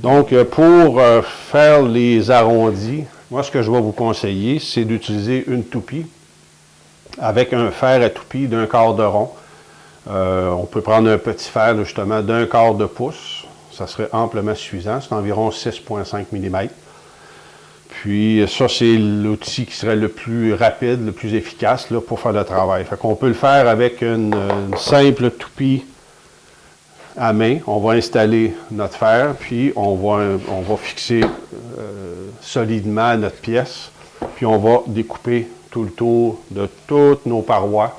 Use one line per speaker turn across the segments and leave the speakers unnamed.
Donc, pour faire les arrondis, moi, ce que je vais vous conseiller, c'est d'utiliser une toupie avec un fer à toupie d'1/4 de rond. On peut prendre un petit fer, là, justement, d'1/4 de pouce. Ça serait amplement suffisant. C'est environ 6,5 mm. Puis, ça, c'est l'outil qui serait le plus rapide, le plus efficace là, pour faire le travail. Fait qu'on peut le faire avec une simple toupie à main. On va installer notre fer, puis on va fixer solidement notre pièce. Puis, on va découper tout le tour de toutes nos parois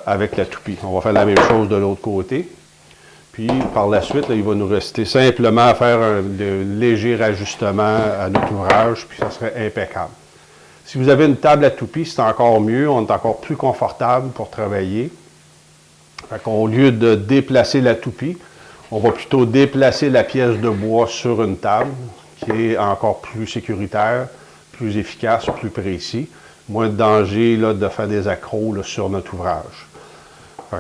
avec la toupie. On va faire la même chose de l'autre côté. Puis, par la suite, là, il va nous rester simplement à faire de légers rajustements à notre ouvrage, puis ça serait impeccable. Si vous avez une table à toupie, c'est encore mieux. On est encore plus confortable pour travailler. Fait qu'au lieu de déplacer la toupie, on va plutôt déplacer la pièce de bois sur une table, qui est encore plus sécuritaire, plus efficace, plus précis. Moins de danger là, de faire des accros là, sur notre ouvrage.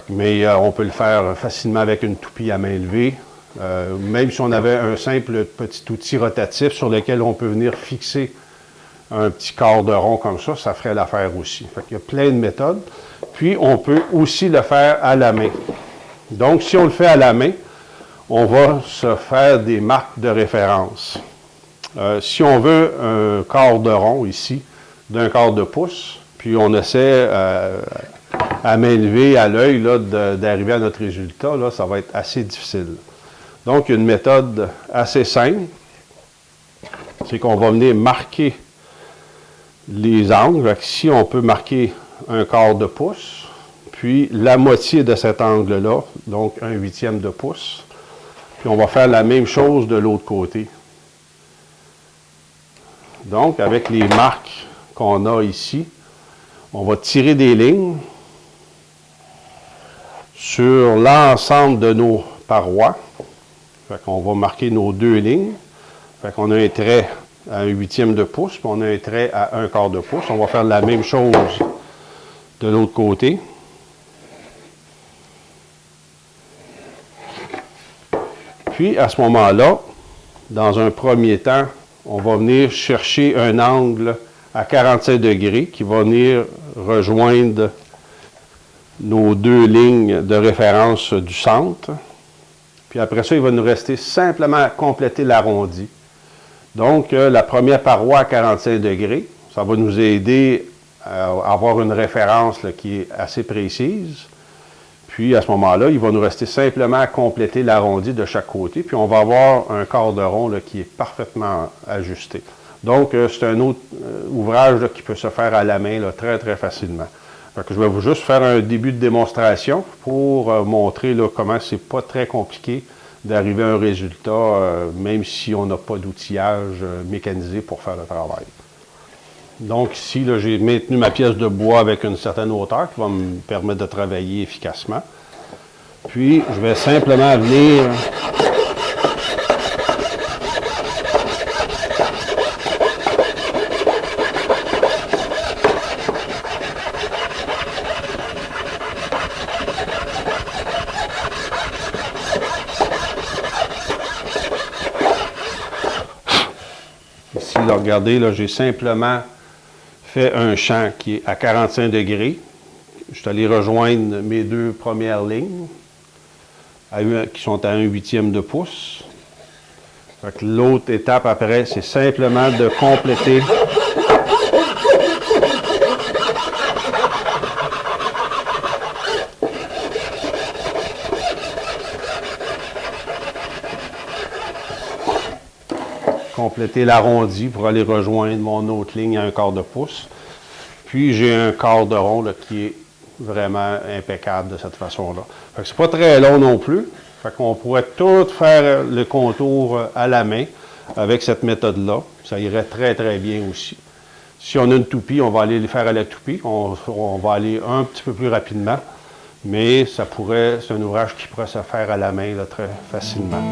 Mais on peut le faire facilement avec une toupie à main levée. Même si on avait un simple petit outil rotatif sur lequel on peut venir fixer un petit quart de rond comme ça, ça ferait l'affaire aussi. Il y a plein de méthodes. Puis, on peut aussi le faire à la main. Donc, si on le fait à la main, on va se faire des marques de référence. Si on veut un quart de rond ici, d'1/4 de pouce, puis on essaie à main levée, à l'œil, d'arriver à notre résultat, là, ça va être assez difficile. Donc, une méthode assez simple, c'est qu'on va venir marquer les angles. Donc, ici, on peut marquer 1/4 de pouce, puis la moitié de cet angle-là, donc 1/8 de pouce. Puis on va faire la même chose de l'autre côté. Donc, avec les marques qu'on a ici, on va tirer des lignes sur l'ensemble de nos parois. Fait qu'on va marquer nos deux lignes. Fait qu'on a un trait à 1/8 de pouce, puis on a un trait à 1/4 de pouce. On va faire la même chose de l'autre côté. Puis, à ce moment-là, dans un premier temps, on va venir chercher un angle à 45 degrés qui va venir rejoindre nos deux lignes de référence du centre. Puis après ça, il va nous rester simplement à compléter l'arrondi. Donc, la première paroi à 45 degrés, ça va nous aider à avoir une référence là, qui est assez précise. Puis, à ce moment-là, il va nous rester simplement à compléter l'arrondi de chaque côté. Puis, on va avoir un quart de rond là, qui est parfaitement ajusté. Donc, c'est un autre ouvrage là, qui peut se faire à la main là, très, très facilement. Donc, je vais vous juste faire un début de démonstration pour montrer là, comment c'est pas très compliqué d'arriver à un résultat, même si on n'a pas d'outillage mécanisé pour faire le travail. Donc ici, j'ai maintenu ma pièce de bois avec une certaine hauteur qui va me permettre de travailler efficacement. Puis, je vais simplement venir ici, là, regardez, là, j'ai simplement fait un champ qui est à 45 degrés. Je suis allé rejoindre mes deux premières lignes qui sont à 1/8 de pouce. L'autre étape après, c'est simplement de compléter l'arrondi pour aller rejoindre mon autre ligne à 1/4 de pouce. Puis j'ai un quart de rond là, qui est vraiment impeccable de cette façon-là. C'est pas très long non plus. Fait qu'on pourrait tout faire le contour à la main avec cette méthode-là. Ça irait très, très bien aussi. Si on a une toupie, on va aller le faire à la toupie. On va aller un petit peu plus rapidement. Mais c'est un ouvrage qui pourrait se faire à la main là, très facilement.